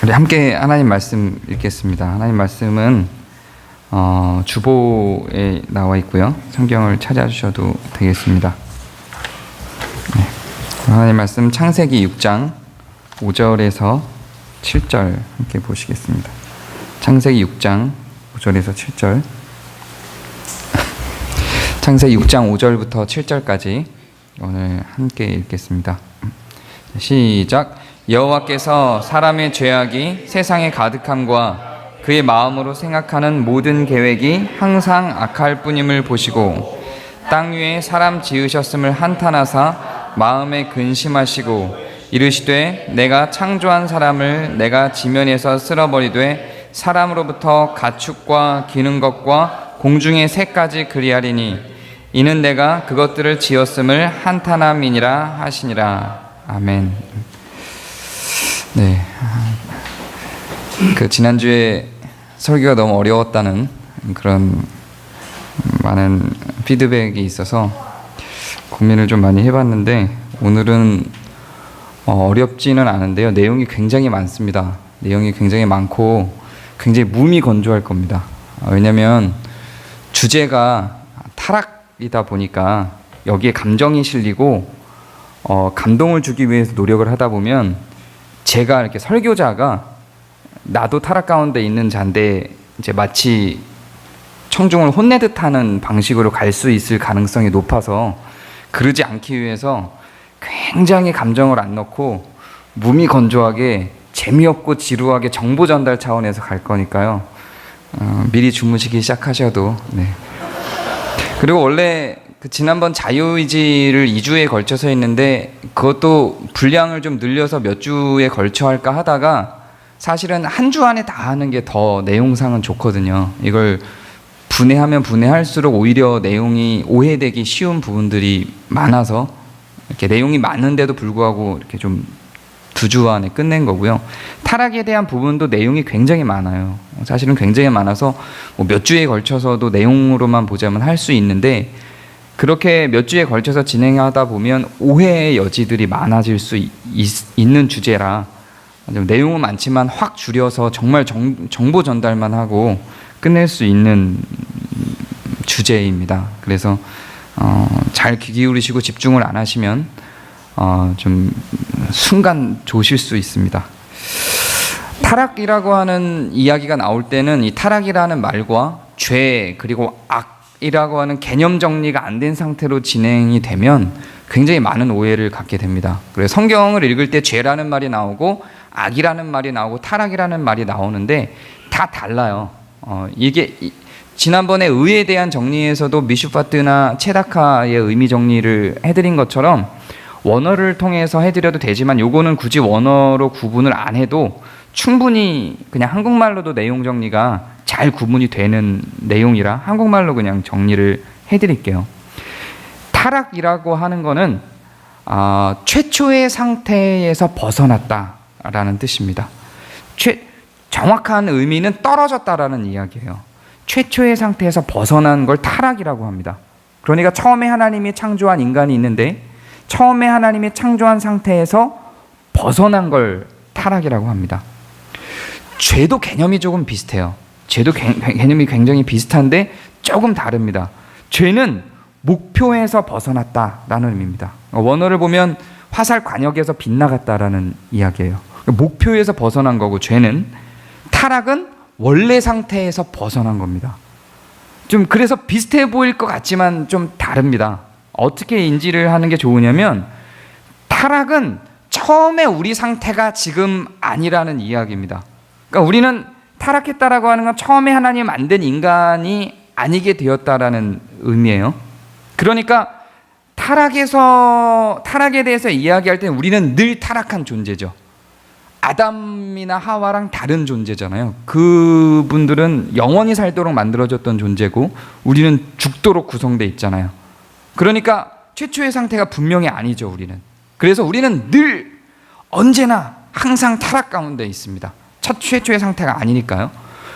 우리 함께 하나님 말씀 읽겠습니다. 하나님 말씀은 주보에 나와 있고요. 성경을 찾아주셔도 되겠습니다. 네. 하나님 말씀 창세기 6장 5절에서 7절 함께 보시겠습니다. 창세기 6장 5절에서 7절. 창세기 6장 5절부터 7절까지 오늘 함께 읽겠습니다. 시작. 여호와께서 사람의 죄악이 세상에 가득함과 그의 마음으로 생각하는 모든 계획이 항상 악할 뿐임을 보시고 땅 위에 사람 지으셨음을 한탄하사 마음에 근심하시고 이르시되 내가 창조한 사람을 내가 지면에서 쓸어버리되 사람으로부터 가축과 기는 것과 공중의 새까지 그리하리니 이는 내가 그것들을 지었음을 한탄함이니라 하시니라. 아멘. 네. 지난주에 설교가 너무 어려웠다는 그런 많은 피드백이 있어서 고민을 좀 많이 해봤는데 오늘은 어렵지는 않은데요. 내용이 굉장히 많습니다. 내용이 굉장히 많고 굉장히 무미건조할 겁니다. 왜냐하면 주제가 타락이다 보니까 여기에 감정이 실리고 감동을 주기 위해서 노력을 하다 보면 제가 이렇게 설교자가 나도 타락 가운데 있는 자인데 이제 마치 청중을 혼내듯 하는 방식으로 갈 수 있을 가능성이 높아서 그러지 않기 위해서 굉장히 감정을 안 넣고 무미건조하게 재미없고 지루하게 정보 전달 차원에서 갈 거니까요. 미리 주무시기 시작하셔도. 네. 그리고 원래 지난번 자유의지를 2주에 걸쳐서 했는데 그것도 분량을 좀 늘려서 몇 주에 걸쳐 할까 하다가 사실은 한 주 안에 다 하는 게 더 내용상은 좋거든요. 이걸 분해하면 분해할수록 오히려 내용이 오해되기 쉬운 부분들이 많아서 이렇게 내용이 많은데도 불구하고 이렇게 좀 2주 안에 끝낸 거고요. 타락에 대한 부분도 내용이 굉장히 많아요. 사실은 굉장히 많아서 몇 주에 걸쳐서도 내용으로만 보자면 할 수 있는데 그렇게 몇 주에 걸쳐서 진행하다 보면 오해의 여지들이 많아질 수 있는 주제라 내용은 많지만 확 줄여서 정말 정보 전달만 하고 끝낼 수 있는 주제입니다. 그래서 잘 귀 기울이시고 집중을 안 하시면 좀 순간 조실 수 있습니다. 타락이라고 하는 이야기가 나올 때는 이 타락이라는 말과 죄 그리고 악이라고 하는 개념 정리가 안 된 상태로 진행이 되면 굉장히 많은 오해를 갖게 됩니다. 그래서 성경을 읽을 때 죄라는 말이 나오고 악이라는 말이 나오고 타락이라는 말이 나오는데 다 달라요. 이게 지난번에 의에 대한 정리에서도 미슈파트나 체다카의 의미 정리를 해드린 것처럼 원어를 통해서 해드려도 되지만 요거는 굳이 원어로 구분을 안 해도 충분히 그냥 한국말로도 내용 정리가 잘 구분이 되는 내용이라 한국말로 그냥 정리를 해드릴게요. 타락이라고 하는 거는 최초의 상태에서 벗어났다라는 뜻입니다. 정확한 의미는 떨어졌다라는 이야기예요. 최초의 상태에서 벗어난 걸 타락이라고 합니다. 그러니까 처음에 하나님이 창조한 인간이 있는데 처음에 하나님이 창조한 상태에서 벗어난 걸 타락이라고 합니다. 죄도 개념이 조금 비슷해요. 죄도 개념이 굉장히 비슷한데 조금 다릅니다. 죄는 목표에서 벗어났다라는 의미입니다. 원어를 보면 화살 관역에서 빗나갔다라는 이야기예요. 목표에서 벗어난 거고 죄는, 타락은 원래 상태에서 벗어난 겁니다. 좀 그래서 비슷해 보일 것 같지만 좀 다릅니다. 어떻게 인지를 하는 게 좋으냐면 타락은 처음에 우리 상태가 지금 아니라는 이야기입니다. 그러니까 우리는 타락했다라고 하는 건 처음에 하나님 만든 인간이 아니게 되었다라는 의미예요. 그러니까 타락에 대해서 이야기할 때 우리는 늘 타락한 존재죠. 아담이나 하와랑 다른 존재잖아요. 그분들은 영원히 살도록 만들어졌던 존재고 우리는 죽도록 구성되어 있잖아요. 그러니까 최초의 상태가 분명히 아니죠, 우리는. 그래서 우리는 늘 언제나 항상 타락 가운데 있습니다. 최초의 상태가 아니니까요.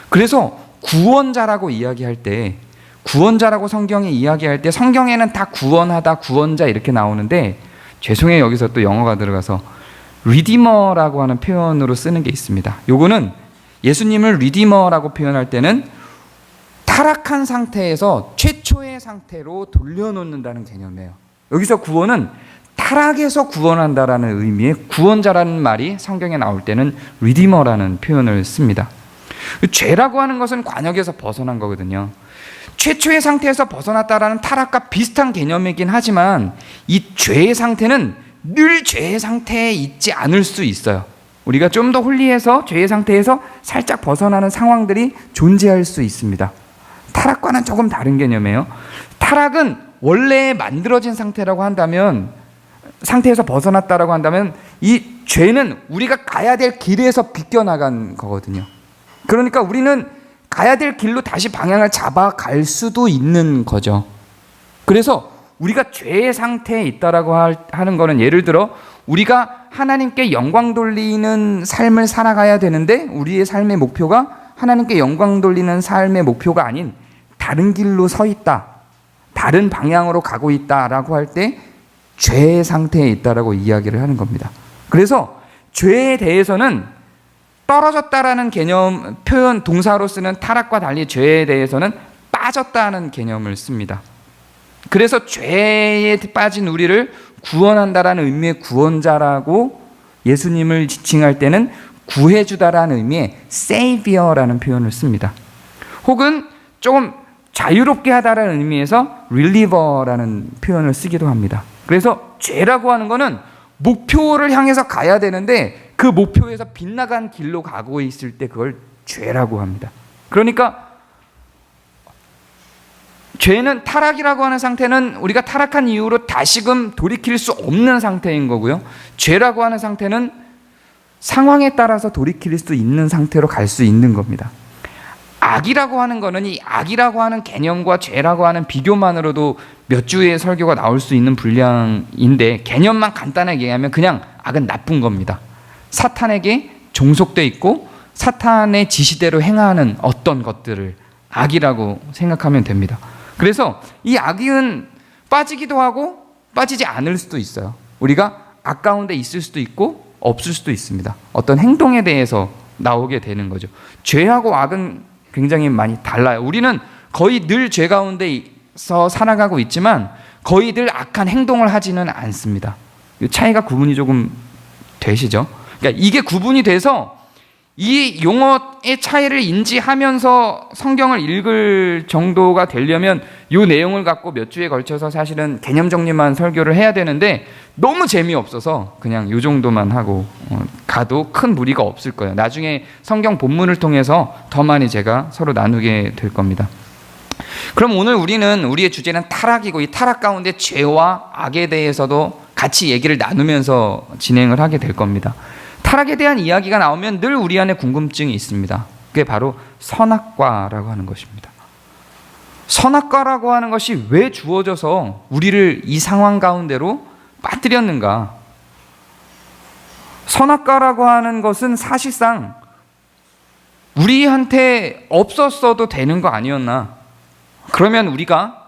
그래서 구원자라고 이야기할 때, 구원자라고 성경이 이야기할 때 성경에는 다 구원하다, 구원자 이렇게 나오는데 죄송해요, 여기서 또 영어가 들어가서 리디머라고 하는 표현으로 쓰는 게 있습니다. 요거는 예수님을 리디머라고 표현할 때는 타락한 상태에서 최초의 상태로 돌려놓는다는 개념이에요. 여기서 구원은 타락에서 구원한다라는 의미의 구원자라는 말이 성경에 나올 때는 리디머라는 표현을 씁니다. 죄라고 하는 것은 관역에서 벗어난 거거든요. 최초의 상태에서 벗어났다라는 타락과 비슷한 개념이긴 하지만 이 죄의 상태는 늘 죄의 상태에 있지 않을 수 있어요. 우리가 좀 더 홀리해서 죄의 상태에서 살짝 벗어나는 상황들이 존재할 수 있습니다. 타락과는 조금 다른 개념이에요. 타락은 원래 만들어진 상태라고 한다면, 상태에서 벗어났다라고 한다면 이 죄는 우리가 가야 될 길에서 비껴나간 거거든요. 그러니까 우리는 가야 될 길로 다시 방향을 잡아갈 수도 있는 거죠. 그래서 우리가 죄의 상태에 있다라고 하는 거는, 예를 들어 우리가 하나님께 영광 돌리는 삶을 살아가야 되는데 우리의 삶의 목표가 하나님께 영광 돌리는 삶의 목표가 아닌 다른 길로 서 있다, 다른 방향으로 가고 있다라고 할 때 죄의 상태에 있다라고 이야기를 하는 겁니다. 그래서 죄에 대해서는 떨어졌다라는 개념, 표현, 동사로 쓰는 타락과 달리 죄에 대해서는 빠졌다는 개념을 씁니다. 그래서 죄에 빠진 우리를 구원한다라는 의미의 구원자라고 예수님을 지칭할 때는 구해주다라는 의미의 Savior라는 표현을 씁니다. 혹은 조금 자유롭게 하다라는 의미에서 Reliever라는 표현을 쓰기도 합니다. 그래서 죄라고 하는 거는 목표를 향해서 가야 되는데 그 목표에서 빗나간 길로 가고 있을 때 그걸 죄라고 합니다. 그러니까 죄는, 타락이라고 하는 상태는 우리가 타락한 이후로 다시금 돌이킬 수 없는 상태인 거고요. 죄라고 하는 상태는 상황에 따라서 돌이킬 수 있는 상태로 갈 수 있는 겁니다. 악이라고 하는 거는, 이 악이라고 하는 개념과 죄라고 하는 비교만으로도 몇 주의 설교가 나올 수 있는 분량인데, 개념만 간단하게 얘기하면 그냥 악은 나쁜 겁니다. 사탄에게 종속돼 있고 사탄의 지시대로 행하는 어떤 것들을 악이라고 생각하면 됩니다. 그래서 이 악은 빠지기도 하고 빠지지 않을 수도 있어요. 우리가 악 가운데 있을 수도 있고 없을 수도 있습니다. 어떤 행동에 대해서 나오게 되는 거죠. 죄하고 악은 굉장히 많이 달라요. 우리는 거의 늘 죄 가운데서 살아가고 있지만 거의 늘 악한 행동을 하지는 않습니다. 이 차이가 구분이 조금 되시죠? 그러니까 이게 구분이 돼서 이 용어의 차이를 인지하면서 성경을 읽을 정도가 되려면 이 내용을 갖고 몇 주에 걸쳐서 사실은 개념 정리만 설교를 해야 되는데 너무 재미없어서 그냥 이 정도만 하고 가도 큰 무리가 없을 거예요. 나중에 성경 본문을 통해서 더 많이 제가 서로 나누게 될 겁니다. 그럼 오늘 우리의 주제는 타락이고, 이 타락 가운데 죄와 악에 대해서도 같이 얘기를 나누면서 진행을 하게 될 겁니다. 타락에 대한 이야기가 나오면 늘 우리 안에 궁금증이 있습니다. 그게 바로 선악과라고 하는 것입니다. 선악과라고 하는 것이 왜 주어져서 우리를 이 상황 가운데로 빠뜨렸는가? 선악과라고 하는 것은 사실상 우리한테 없었어도 되는 거 아니었나? 그러면 우리가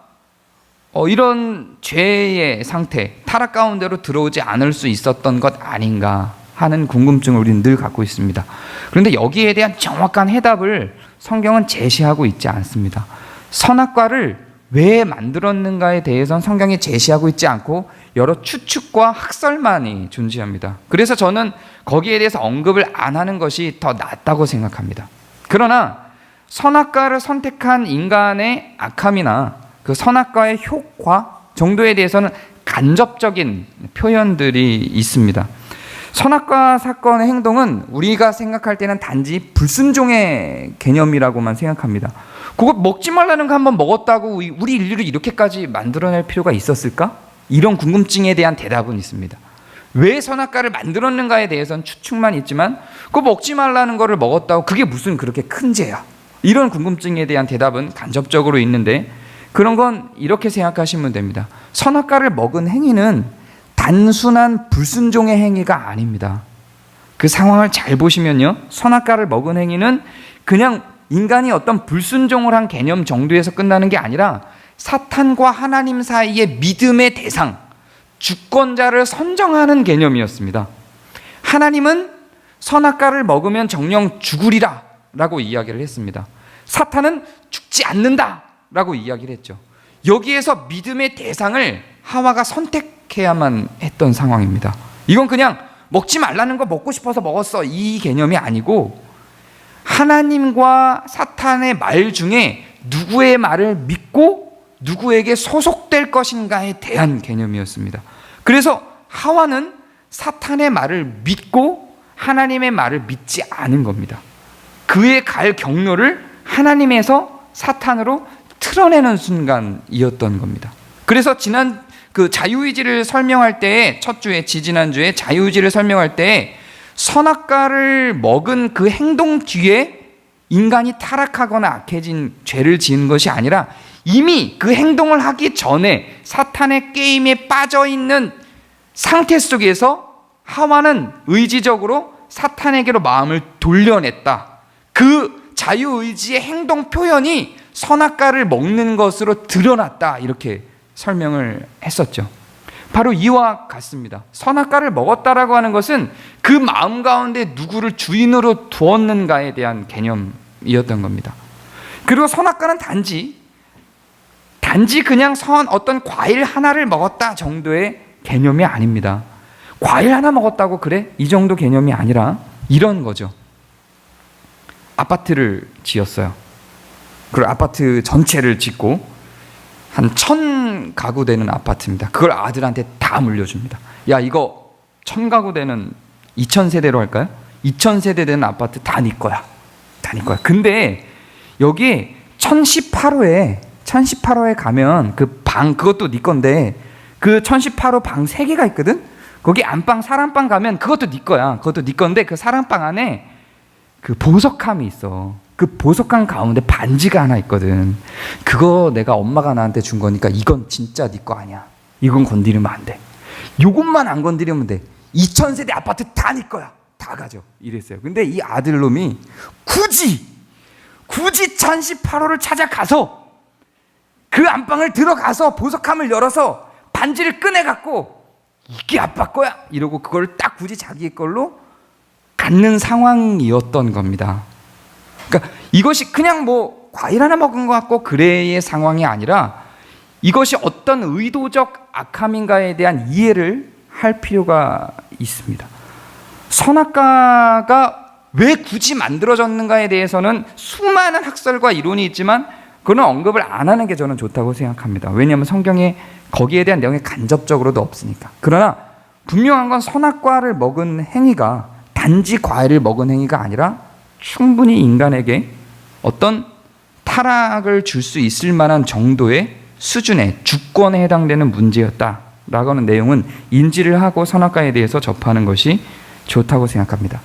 이런 죄의 상태, 타락 가운데로 들어오지 않을 수 있었던 것 아닌가 하는 궁금증을 우리는 늘 갖고 있습니다. 그런데 여기에 대한 정확한 해답을 성경은 제시하고 있지 않습니다. 선악과를 왜 만들었는가에 대해서는 성경이 제시하고 있지 않고 여러 추측과 학설만이 존재합니다. 그래서 저는 거기에 대해서 언급을 안 하는 것이 더 낫다고 생각합니다. 그러나 선악과를 선택한 인간의 악함이나 그 선악과의 효과 정도에 대해서는 간접적인 표현들이 있습니다. 선악과 사건의 행동은 우리가 생각할 때는 단지 불순종의 개념이라고만 생각합니다. 그거 먹지 말라는 거 한번 먹었다고 우리 인류를 이렇게까지 만들어낼 필요가 있었을까? 이런 궁금증에 대한 대답은 있습니다. 왜 선악과를 만들었는가에 대해서는 추측만 있지만 그거 먹지 말라는 거를 먹었다고 그게 무슨 그렇게 큰 죄야? 이런 궁금증에 대한 대답은 간접적으로 있는데, 그런 건 이렇게 생각하시면 됩니다. 선악과를 먹은 행위는 단순한 불순종의 행위가 아닙니다. 그 상황을 잘 보시면요, 선악과를 먹은 행위는 그냥 인간이 어떤 불순종을 한 개념 정도에서 끝나는 게 아니라 사탄과 하나님 사이의 믿음의 대상, 주권자를 선정하는 개념이었습니다. 하나님은 선악과를 먹으면 정령 죽으리라 라고 이야기를 했습니다. 사탄은 죽지 않는다 라고 이야기를 했죠. 여기에서 믿음의 대상을 하와가 선택해야만 했던 상황입니다. 이건 그냥 먹지 말라는 거 먹고 싶어서 먹었어 이 개념이 아니고, 하나님과 사탄의 말 중에 누구의 말을 믿고 누구에게 소속될 것인가에 대한 개념이었습니다. 그래서 하와는 사탄의 말을 믿고 하나님의 말을 믿지 않은 겁니다. 그의 갈 경로를 하나님에서 사탄으로 틀어내는 순간이었던 겁니다. 그래서 지난 자유의지를 설명할 때에, 첫 주에, 지지난주에 자유의지를 설명할 때에 선악과를 먹은 그 행동 뒤에 인간이 타락하거나 악해진 죄를 지은 것이 아니라 이미 그 행동을 하기 전에 사탄의 게임에 빠져 있는 상태 속에서 하와는 의지적으로 사탄에게로 마음을 돌려냈다. 그 자유의지의 행동 표현이 선악과를 먹는 것으로 드러났다. 이렇게 설명을 했었죠. 바로 이와 같습니다. 선악과를 먹었다라고 하는 것은 그 마음 가운데 누구를 주인으로 두었는가에 대한 개념이었던 겁니다. 그리고 선악과는 단지 그냥 어떤 과일 하나를 먹었다 정도의 개념이 아닙니다. 과일 하나 먹었다고 그래? 이 정도 개념이 아니라 이런 거죠. 아파트를 지었어요. 그리고 아파트 전체를 짓고 한 1,000가구 되는 아파트입니다. 그걸 아들한테 다 물려줍니다. 야, 이거 1,000가구 되는 2,000세대로 할까요? 2,000세대 되는 아파트 다 네 거야. 다 네 거야. 근데 여기 1018호에 가면 그 방, 그것도 네 건데 그 1018호 방 3개가 있거든? 거기 안방, 사랑방 가면 그것도 네 거야. 그것도 네 건데 그 사랑방 안에 그 보석함이 있어. 그 보석함 가운데 반지가 하나 있거든. 그거 내가 엄마가 나한테 준 거니까 이건 진짜 네 거 아니야. 이건 건드리면 안 돼. 이것만 안 건드리면 돼. 2,000세대 아파트 다 네 거야. 다 가져. 이랬어요. 근데 이 아들놈이 굳이 1018호를 찾아가서 그 안방을 들어가서 보석함을 열어서 반지를 꺼내갖고 이게 아빠 거야 이러고 그걸 딱 굳이 자기 걸로 갖는 상황이었던 겁니다. 그러니까 이것이 그냥 뭐 과일 하나 먹은 것 같고 그래의 상황이 아니라 이것이 어떤 의도적 악함인가에 대한 이해를 할 필요가 있습니다. 선악과가 왜 굳이 만들어졌는가에 대해서는 수많은 학설과 이론이 있지만 그거는 언급을 안 하는 게 저는 좋다고 생각합니다. 왜냐하면 성경에 거기에 대한 내용이 간접적으로도 없으니까. 그러나 분명한 건 선악과를 먹은 행위가 단지 과일을 먹은 행위가 아니라 충분히 인간에게 어떤 타락을 줄 수 있을 만한 정도의 수준의 주권에 해당되는 문제였다라고 하는 내용은 인지를 하고 선악과에 대해서 접하는 것이 좋다고 생각합니다.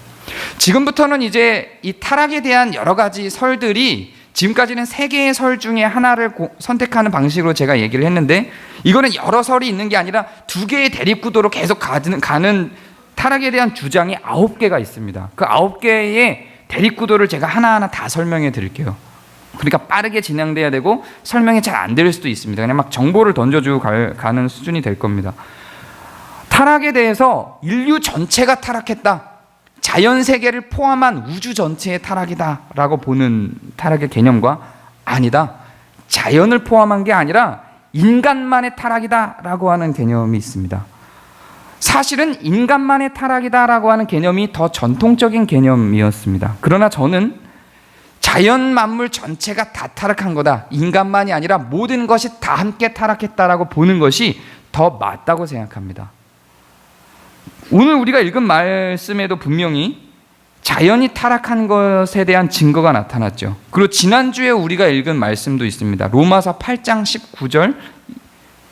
지금부터는 이제 이 타락에 대한 여러 가지 설들이 지금까지는 3개의 설 중에 하나를 선택하는 방식으로 제가 얘기를 했는데 이거는 여러 설이 있는 게 아니라 2개의 대립구도로 계속 가는 타락에 대한 주장이 9개가 있습니다. 그 9개의 대립구도를 제가 하나하나 다 설명해 드릴게요. 그러니까 빠르게 진행돼야 되고 설명이 잘 안 될 수도 있습니다. 그냥 막 정보를 던져주고 가는 수준이 될 겁니다. 타락에 대해서 인류 전체가 타락했다. 자연 세계를 포함한 우주 전체의 타락이다라고 보는 타락의 개념과 아니다. 자연을 포함한 게 아니라 인간만의 타락이다라고 하는 개념이 있습니다. 사실은 인간만의 타락이다라고 하는 개념이 더 전통적인 개념이었습니다. 그러나 저는 자연 만물 전체가 다 타락한 거다. 인간만이 아니라 모든 것이 다 함께 타락했다라고 보는 것이 더 맞다고 생각합니다. 오늘 우리가 읽은 말씀에도 분명히 자연이 타락한 것에 대한 증거가 나타났죠. 그리고 지난주에 우리가 읽은 말씀도 있습니다. 로마서 8장 19절,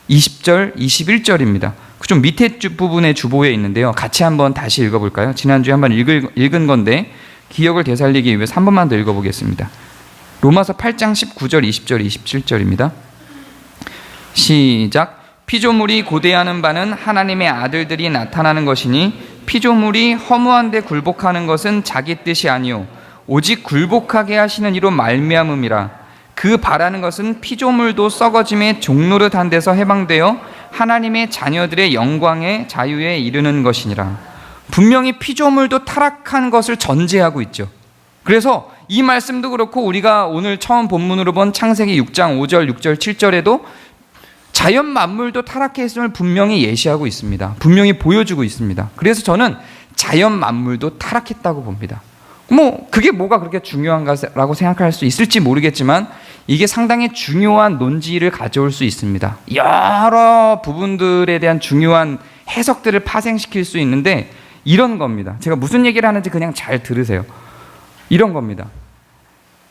20절, 21절입니다. 좀 밑에 부분에 주보에 있는데요. 같이 한번 다시 읽어볼까요? 지난주에 한번 읽은 건데 기억을 되살리기 위해서 한 번만 더 읽어보겠습니다. 로마서 8장 19절, 20절, 27절입니다. 시작. 피조물이 고대하는 바는 하나님의 아들들이 나타나는 것이니 피조물이 허무한 데 굴복하는 것은 자기 뜻이 아니요 오직 굴복하게 하시는 이로 말미암음이라. 그 바라는 것은 피조물도 썩어짐의 종노릇 한 데서 해방되어 하나님의 자녀들의 영광의 자유에 이르는 것이니라. 분명히 피조물도 타락한 것을 전제하고 있죠. 그래서 이 말씀도 그렇고 우리가 오늘 처음 본문으로 본 창세기 6장 5절, 6절, 7절에도 자연 만물도 타락했음을 분명히 예시하고 있습니다. 분명히 보여주고 있습니다. 그래서 저는 자연 만물도 타락했다고 봅니다. 그게 뭐가 그렇게 중요한가라고 생각할 수 있을지 모르겠지만 이게 상당히 중요한 논지를 가져올 수 있습니다. 여러 부분들에 대한 중요한 해석들을 파생시킬 수 있는데 이런 겁니다. 제가 무슨 얘기를 하는지 그냥 잘 들으세요. 이런 겁니다.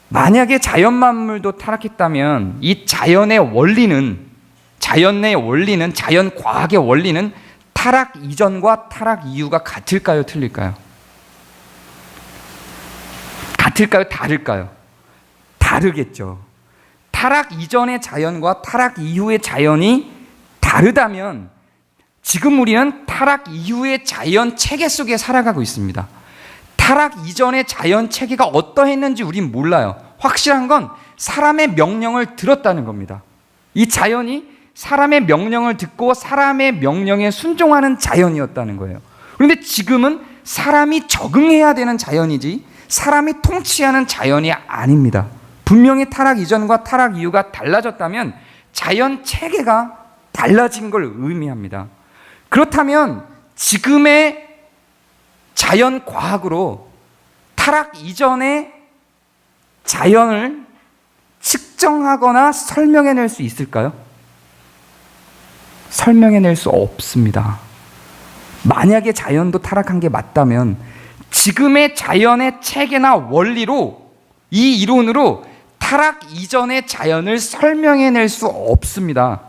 만약에 자연 만물도 타락했다면 이 자연의 원리는, 자연 과학의 원리는 타락 이전과 타락 이후가 같을까요, 틀릴까요? 같을까요, 다를까요? 다르겠죠. 타락 이전의 자연과 타락 이후의 자연이 다르다면 지금 우리는 타락 이후의 자연 체계 속에 살아가고 있습니다. 타락 이전의 자연 체계가 어떠했는지 우린 몰라요. 확실한 건 사람의 명령을 들었다는 겁니다. 이 자연이 사람의 명령을 듣고 사람의 명령에 순종하는 자연이었다는 거예요. 그런데 지금은 사람이 적응해야 되는 자연이지 사람이 통치하는 자연이 아닙니다. 분명히 타락 이전과 타락 이후가 달라졌다면 자연 체계가 달라진 걸 의미합니다. 그렇다면 지금의 자연 과학으로 타락 이전의 자연을 측정하거나 설명해낼 수 있을까요? 설명해낼 수 없습니다. 만약에 자연도 타락한 게 맞다면 지금의 자연의 체계나 원리로, 이 이론으로 타락 이전의 자연을 설명해낼 수 없습니다.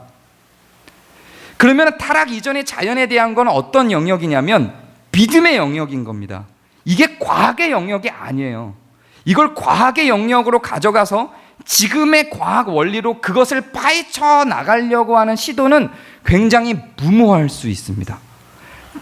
그러면 타락 이전의 자연에 대한 건 어떤 영역이냐면 믿음의 영역인 겁니다. 이게 과학의 영역이 아니에요. 이걸 과학의 영역으로 가져가서 지금의 과학 원리로 그것을 파헤쳐 나가려고 하는 시도는 굉장히 무모할 수 있습니다.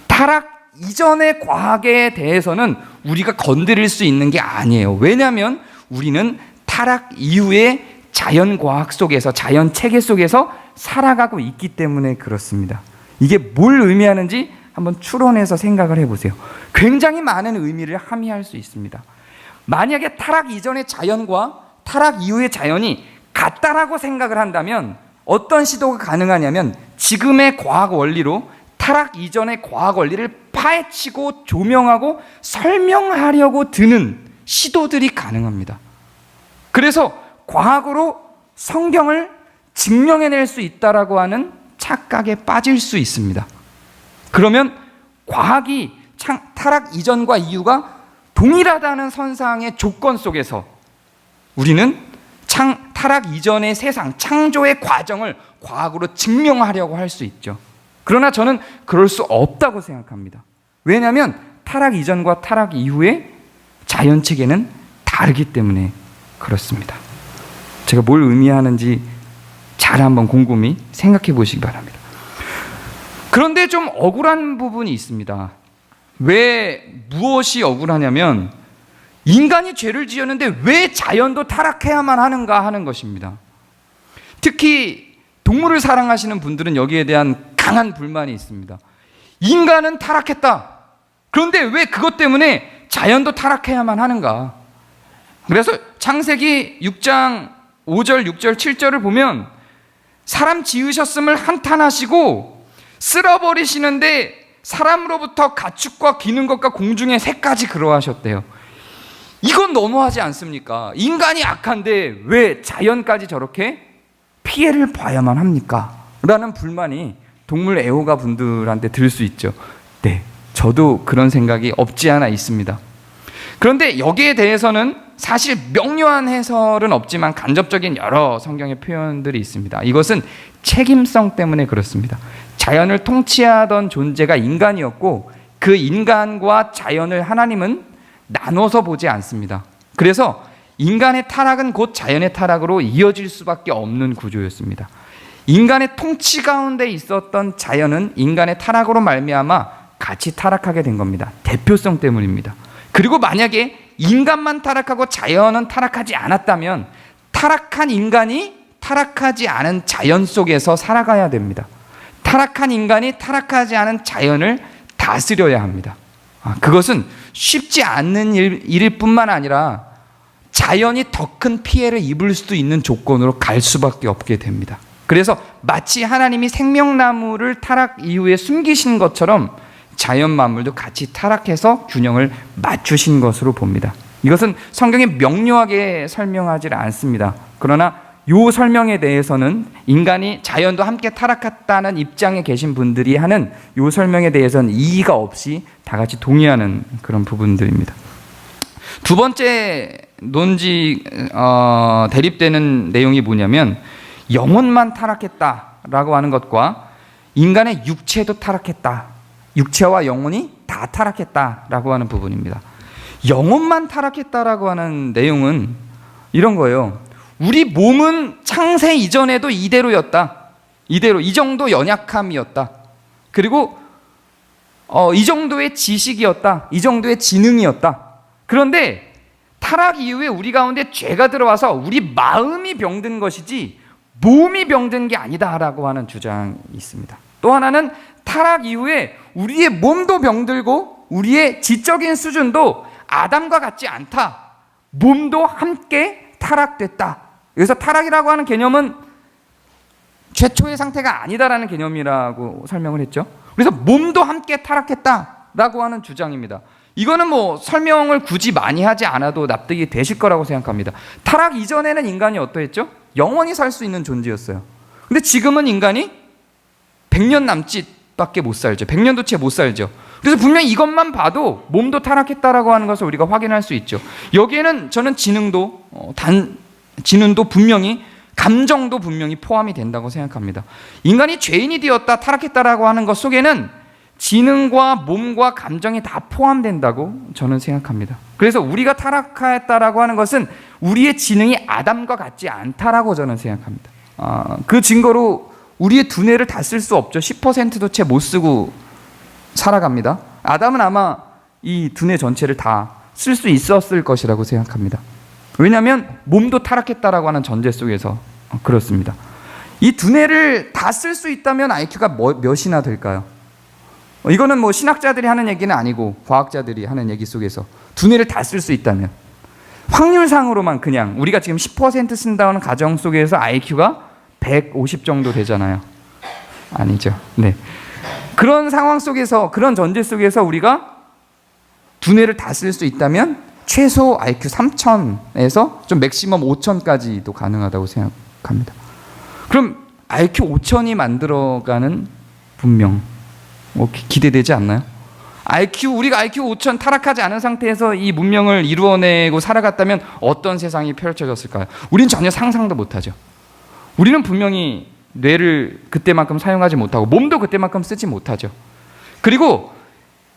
타락 이전의 과학에 대해서는 우리가 건드릴 수 있는 게 아니에요. 왜냐하면 우리는 타락 이후의 자연과학 속에서, 자연 체계 속에서 살아가고 있기 때문에 그렇습니다. 이게 뭘 의미하는지 한번 추론해서 생각을 해보세요. 굉장히 많은 의미를 함의할 수 있습니다. 만약에 타락 이전의 자연과 타락 이후의 자연이 같다라고 생각을 한다면 어떤 시도가 가능하냐면 지금의 과학 원리로 타락 이전의 과학 원리를 파헤치고 조명하고 설명하려고 드는 시도들이 가능합니다. 그래서 과학으로 성경을 증명해낼 수 있다라고 하는 착각에 빠질 수 있습니다. 그러면 과학이 타락 이전과 이후가 동일하다는 선상의 조건 속에서 우리는 타락 이전의 세상, 창조의 과정을 과학으로 증명하려고 할 수 있죠. 그러나 저는 그럴 수 없다고 생각합니다. 왜냐하면 타락 이전과 타락 이후의 자연 체계는 다르기 때문에 그렇습니다. 제가 뭘 의미하는지 잘 한번 곰곰이 생각해 보시기 바랍니다. 그런데 좀 억울한 부분이 있습니다. 왜 무엇이 억울하냐면 인간이 죄를 지었는데 왜 자연도 타락해야만 하는가 하는 것입니다. 특히 동물을 사랑하시는 분들은 여기에 대한 강한 불만이 있습니다. 인간은 타락했다. 그런데 왜 그것 때문에 자연도 타락해야만 하는가? 그래서 창세기 6장 5절, 6절, 7절을 보면 사람 지으셨음을 한탄하시고 쓸어버리시는데 사람으로부터 가축과 기는 것과 공중의 새까지 그러하셨대요. 이건 너무하지 않습니까? 인간이 악한데 왜 자연까지 저렇게 피해를 봐야만 합니까? 라는 불만이 동물 애호가 분들한테 들을 수 있죠. 네, 저도 그런 생각이 없지 않아 있습니다. 그런데 여기에 대해서는 사실 명료한 해설은 없지만 간접적인 여러 성경의 표현들이 있습니다. 이것은 책임성 때문에 그렇습니다. 자연을 통치하던 존재가 인간이었고 그 인간과 자연을 하나님은 나눠서 보지 않습니다. 그래서 인간의 타락은 곧 자연의 타락으로 이어질 수밖에 없는 구조였습니다. 인간의 통치 가운데 있었던 자연은 인간의 타락으로 말미암아 같이 타락하게 된 겁니다. 대표성 때문입니다. 그리고 만약에 인간만 타락하고 자연은 타락하지 않았다면 타락한 인간이 타락하지 않은 자연 속에서 살아가야 됩니다. 타락한 인간이 타락하지 않은 자연을 다스려야 합니다. 그것은 쉽지 않는 일일 뿐만 아니라 자연이 더 큰 피해를 입을 수도 있는 조건으로 갈 수밖에 없게 됩니다. 그래서 마치 하나님이 생명나무를 타락 이후에 숨기신 것처럼 자연 만물도 같이 타락해서 균형을 맞추신 것으로 봅니다. 이것은 성경이 명료하게 설명하지 않습니다. 그러나 이 설명에 대해서는 인간이 자연도 함께 타락했다는 입장에 계신 분들이 하는 이 설명에 대해서는 이의가 없이 다 같이 동의하는 그런 부분들입니다. 두 번째 대립되는 내용이 뭐냐면 영혼만 타락했다라고 하는 것과 인간의 육체도 타락했다, 육체와 영혼이 다 타락했다라고 하는 부분입니다. 영혼만 타락했다라고 하는 내용은 이런 거예요. 우리 몸은 창세 이전에도 이대로였다. 이대로 이 정도 연약함이었다. 그리고 이 정도의 지식이었다. 이 정도의 지능이었다. 그런데 타락 이후에 우리 가운데 죄가 들어와서 우리 마음이 병든 것이지 몸이 병든 게 아니다라고 하는 주장이 있습니다. 또 하나는 타락 이후에 우리의 몸도 병들고 우리의 지적인 수준도 아담과 같지 않다. 몸도 함께 타락됐다. 여기서 타락이라고 하는 개념은 최초의 상태가 아니다라는 개념이라고 설명을 했죠. 그래서 몸도 함께 타락했다라고 하는 주장입니다. 이거는 뭐 설명을 굳이 많이 하지 않아도 납득이 되실 거라고 생각합니다. 타락 이전에는 인간이 어떠했죠? 영원히 살 수 있는 존재였어요. 근데 지금은 인간이 100년 남짓밖에 못 살죠. 100년도 채 못 살죠. 그래서 분명히 이것만 봐도 몸도 타락했다라고 하는 것을 우리가 확인할 수 있죠. 여기에는 저는 지능도 분명히, 감정도 분명히 포함이 된다고 생각합니다. 인간이 죄인이 되었다, 타락했다라고 하는 것 속에는 지능과 몸과 감정이 다 포함된다고 저는 생각합니다. 그래서 우리가 타락했다라고 하는 것은 우리의 지능이 아담과 같지 않다라고 저는 생각합니다. 그 증거로 우리의 두뇌를 다 쓸 수 없죠. 10%도 채 못 쓰고 살아갑니다. 아담은 아마 이 두뇌 전체를 다 쓸 수 있었을 것이라고 생각합니다. 왜냐하면 몸도 타락했다라고 하는 전제 속에서 그렇습니다. 이 두뇌를 다 쓸 수 있다면 IQ가 몇이나 될까요? 이거는 뭐 신학자들이 하는 얘기는 아니고 과학자들이 하는 얘기 속에서 두뇌를 다 쓸 수 있다면 확률상으로만 그냥 우리가 지금 10% 쓴다는 가정 속에서 IQ가 150 정도 되잖아요. 아니죠. 네. 그런 상황 속에서, 그런 전제 속에서 우리가 두뇌를 다 쓸 수 있다면 최소 IQ 3000에서 좀 맥시멈 5000까지도 가능하다고 생각합니다. 그럼 IQ 5000이 만들어가는 분명 기대되지 않나요? 우리가 IQ 5000 타락하지 않은 상태에서 이 문명을 이루어내고 살아갔다면 어떤 세상이 펼쳐졌을까요? 우린 전혀 상상도 못하죠. 우리는 분명히 뇌를 그때만큼 사용하지 못하고 몸도 그때만큼 쓰지 못하죠. 그리고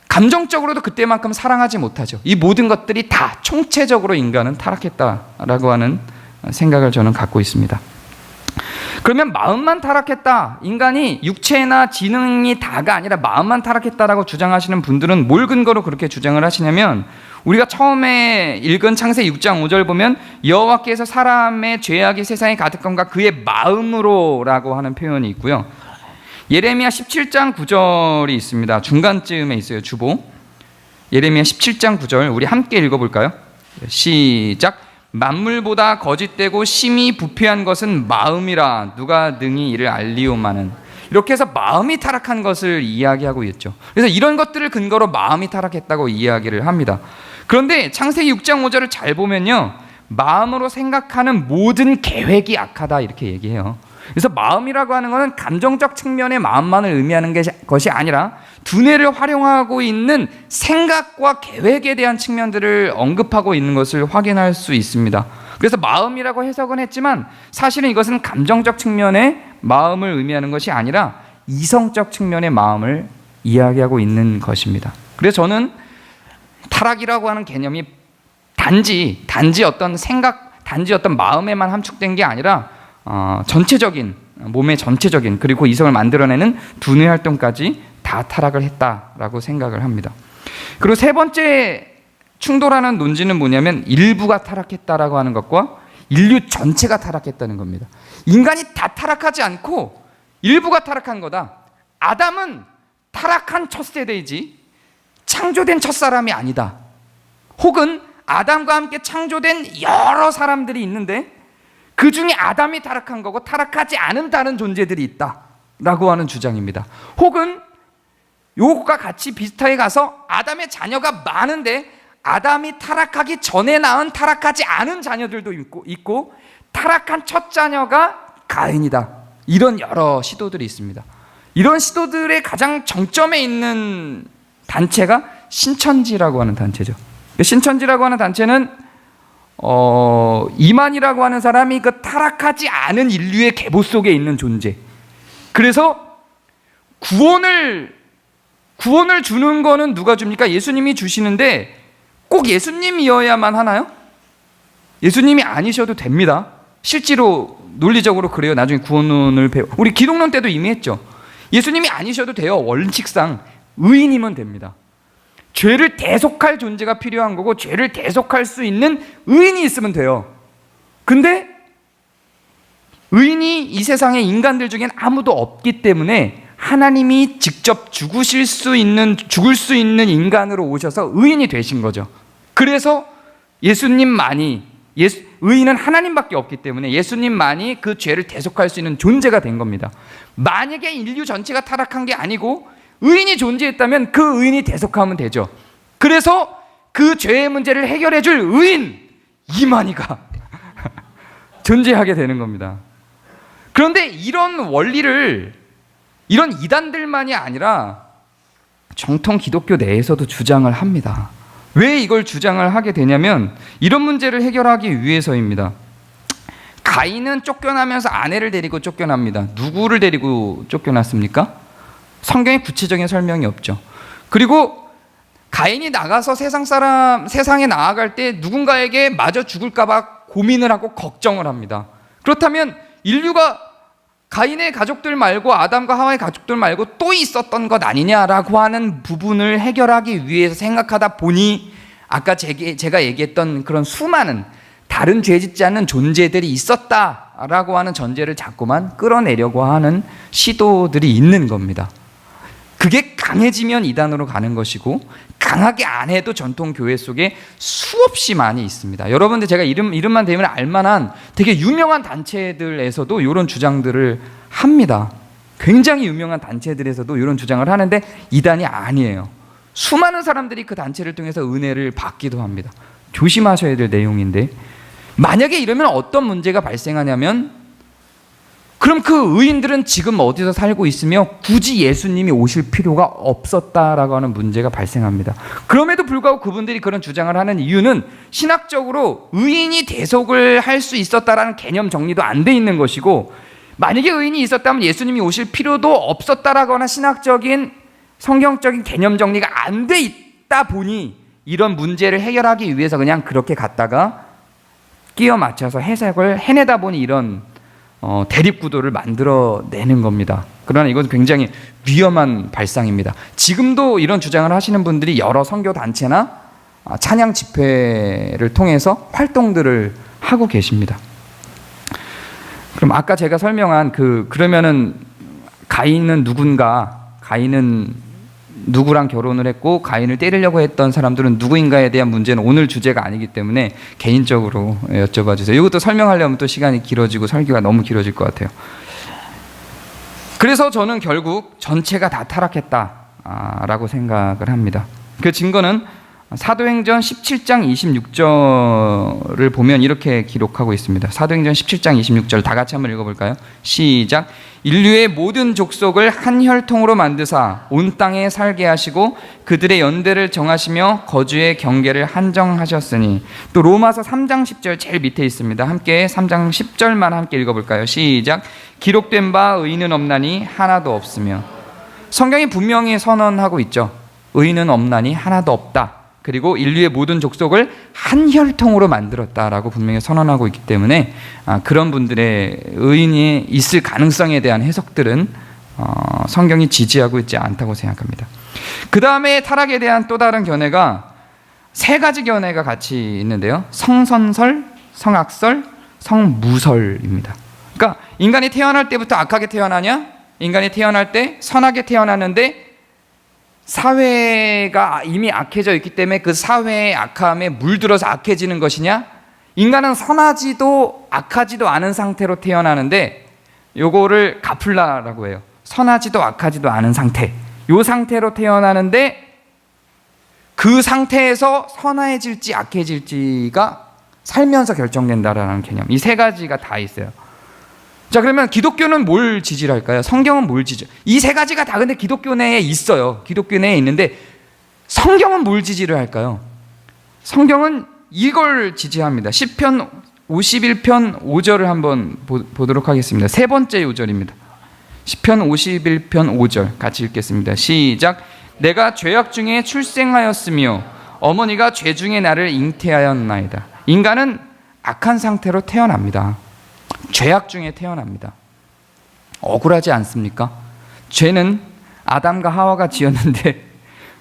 감정적으로도 그때만큼 사랑하지 못하죠. 이 모든 것들이 다 총체적으로 인간은 타락했다라고 하는 생각을 저는 갖고 있습니다. 그러면 마음만 타락했다, 인간이 육체나 지능이 다가 아니라 마음만 타락했다라고 주장하시는 분들은 뭘 근거로 그렇게 주장을 하시냐면, 우리가 처음에 읽은 창세 6장 5절 보면 여호와께서 사람의 죄악이 세상에 가득함과 그의 마음으로라고 하는 표현이 있고요. 예레미야 17장 9절이 있습니다. 중간쯤에 있어요. 주보. 예레미야 17장 9절 우리 함께 읽어볼까요? 시작. 만물보다 거짓되고 심히 부패한 것은 마음이라 누가 능히 이를 알리오마는. 이렇게 해서 마음이 타락한 것을 이야기하고 있죠. 그래서 이런 것들을 근거로 마음이 타락했다고 이야기를 합니다. 그런데 창세기 6장 5절을 잘 보면요, 마음으로 생각하는 모든 계획이 악하다 이렇게 얘기해요. 그래서 마음이라고 하는 것은 감정적 측면의 마음만을 의미하는 것이 아니라 두뇌를 활용하고 있는 생각과 계획에 대한 측면들을 언급하고 있는 것을 확인할 수 있습니다. 그래서 마음이라고 해석은 했지만 사실은 이것은 감정적 측면의 마음을 의미하는 것이 아니라 이성적 측면의 마음을 이야기하고 있는 것입니다. 그래서 저는 타락이라고 하는 개념이 단지 어떤 생각, 단지 어떤 마음에만 함축된 게 아니라 전체적인, 몸의 전체적인, 그리고 이성을 만들어내는 두뇌 활동까지 다 타락을 했다라고 생각을 합니다. 그리고 세 번째 충돌하는 논지는 뭐냐면 일부가 타락했다라고 하는 것과 인류 전체가 타락했다는 겁니다. 인간이 다 타락하지 않고 일부가 타락한 거다. 아담은 타락한 첫 세대이지 창조된 첫사람이 아니다. 혹은 아담과 함께 창조된 여러 사람들이 있는데 그 중에 아담이 타락한 거고 타락하지 않은 다른 존재들이 있다라고 하는 주장입니다. 혹은 요것과 같이 비슷하게 가서 아담의 자녀가 많은데 아담이 타락하기 전에 낳은 타락하지 않은 자녀들도 있고 타락한 첫 자녀가 가인이다. 이런 여러 시도들이 있습니다. 이런 시도들의 가장 정점에 있는 단체가 신천지라고 하는 단체죠. 신천지라고 하는 단체는 이만이라고 하는 사람이 그 타락하지 않은 인류의 계보 속에 있는 존재. 그래서 구원을 주는 거는 누가 줍니까? 예수님이 주시는데 꼭 예수님이어야만 하나요? 예수님이 아니셔도 됩니다. 실제로 논리적으로 그래요. 나중에 구원론을 우리 기독론 때도 이미 했죠. 예수님이 아니셔도 돼요. 원칙상 의인이면 됩니다. 죄를 대속할 존재가 필요한 거고 죄를 대속할 수 있는 의인이 있으면 돼요. 근데 의인이 이 세상에 인간들 중엔 아무도 없기 때문에 하나님이 직접 죽을 수 있는 인간으로 오셔서 의인이 되신 거죠. 그래서 예수님만이 의인은 하나님밖에 없기 때문에 예수님만이 그 죄를 대속할 수 있는 존재가 된 겁니다. 만약에 인류 전체가 타락한 게 아니고 의인이 존재했다면 그 의인이 대속하면 되죠. 그래서 그 죄의 문제를 해결해 줄 의인 이만희가 존재하게 되는 겁니다. 그런데 이런 원리를 이런 이단들만이 아니라 정통 기독교 내에서도 주장을 합니다. 왜 이걸 주장을 하게 되냐면 이런 문제를 해결하기 위해서입니다. 가인은 쫓겨나면서 아내를 데리고 쫓겨납니다. 누구를 데리고 쫓겨났습니까? 성경에 구체적인 설명이 없죠. 그리고 가인이 나가서 세상에 나아갈 때 누군가에게 맞아 죽을까 봐 고민을 하고 걱정을 합니다. 그렇다면 인류가 가인의 가족들 말고 아담과 하와의 가족들 말고 또 있었던 것 아니냐라고 하는 부분을 해결하기 위해서 생각하다 보니 아까 제가 얘기했던 그런 수많은 다른 죄 짓지 않는 존재들이 있었다라고 하는 전제를 자꾸만 끌어내려고 하는 시도들이 있는 겁니다. 그게 강해지면 이단으로 가는 것이고 강하게 안 해도 전통 교회 속에 수없이 많이 있습니다. 여러분들 제가 이름만 대면 알만한 되게 유명한 단체들에서도 이런 주장들을 합니다. 굉장히 유명한 단체들에서도 이런 주장을 하는데 이단이 아니에요. 수많은 사람들이 그 단체를 통해서 은혜를 받기도 합니다. 조심하셔야 될 내용인데 만약에 이러면 어떤 문제가 발생하냐면 그럼 그 의인들은 지금 어디서 살고 있으며 굳이 예수님이 오실 필요가 없었다라고 하는 문제가 발생합니다. 그럼에도 불구하고 그분들이 그런 주장을 하는 이유는 신학적으로 의인이 대속을 할 수 있었다라는 개념 정리도 안 돼 있는 것이고 만약에 의인이 있었다면 예수님이 오실 필요도 없었다라고 하는 신학적인 성경적인 개념 정리가 안 돼 있다 보니 이런 문제를 해결하기 위해서 그냥 그렇게 갔다가 끼워 맞춰서 해석을 해내다 보니 이런 대립구도를 만들어내는 겁니다. 그러나 이건 굉장히 위험한 발상입니다. 지금도 이런 주장을 하시는 분들이 여러 선교단체나 찬양 집회를 통해서 활동들을 하고 계십니다. 그럼 아까 제가 설명한 그러면은 가인은 누군가, 가인은 누구랑 결혼을 했고 가인을 때리려고 했던 사람들은 누구인가에 대한 문제는 오늘 주제가 아니기 때문에 개인적으로 여쭤봐 주세요. 이것도 설명하려면 또 시간이 길어지고 설교가 너무 길어질 것 같아요. 그래서 저는 결국 전체가 다 타락했다라고 생각을 합니다. 그 증거는 사도행전 17장 26절을 보면 이렇게 기록하고 있습니다. 사도행전 17장 26절 다 같이 한번 읽어볼까요? 시작. 인류의 모든 족속을 한 혈통으로 만드사 온 땅에 살게 하시고 그들의 연대를 정하시며 거주의 경계를 한정하셨으니. 또 로마서 3장 10절 제일 밑에 있습니다. 함께 3장 10절만 함께 읽어볼까요? 시작. 기록된 바 의인은 없나니 하나도 없으며. 성경이 분명히 선언하고 있죠. 의인은 없나니 하나도 없다. 그리고 인류의 모든 족속을 한 혈통으로 만들었다라고 분명히 선언하고 있기 때문에 그런 분들의 의인이 있을 가능성에 대한 해석들은 성경이 지지하고 있지 않다고 생각합니다. 그 다음에 타락에 대한 또 다른 견해가 세 가지 견해가 같이 있는데요. 성선설, 성악설, 성무설입니다. 그러니까 인간이 태어날 때부터 악하게 태어나냐? 인간이 태어날 때 선하게 태어났는데 사회가 이미 악해져 있기 때문에 그 사회의 악함에 물들어서 악해지는 것이냐? 인간은 선하지도 악하지도 않은 상태로 태어나는데 요거를 가플라라고 해요. 선하지도 악하지도 않은 상태. 요 상태로 태어나는데 그 상태에서 선해질지 악해질지가 살면서 결정된다라는 개념. 이 세 가지가 다 있어요. 자, 그러면 기독교는 뭘 지지할까요? 성경은 뭘 지지? 이 세 가지가 다 근데 기독교 내에 있어요. 기독교 내에 있는데 성경은 뭘 지지를 할까요? 성경은 이걸 지지합니다. 시편 51편 5절을 한번 보도록 하겠습니다. 세 번째 요절입니다. 시편 51편 5절 같이 읽겠습니다. 시작. 내가 죄악 중에 출생하였으며 어머니가 죄 중에 나를 잉태하였나이다. 인간은 악한 상태로 태어납니다. 죄악 중에 태어납니다. 억울하지 않습니까? 죄는 아담과 하와가 지었는데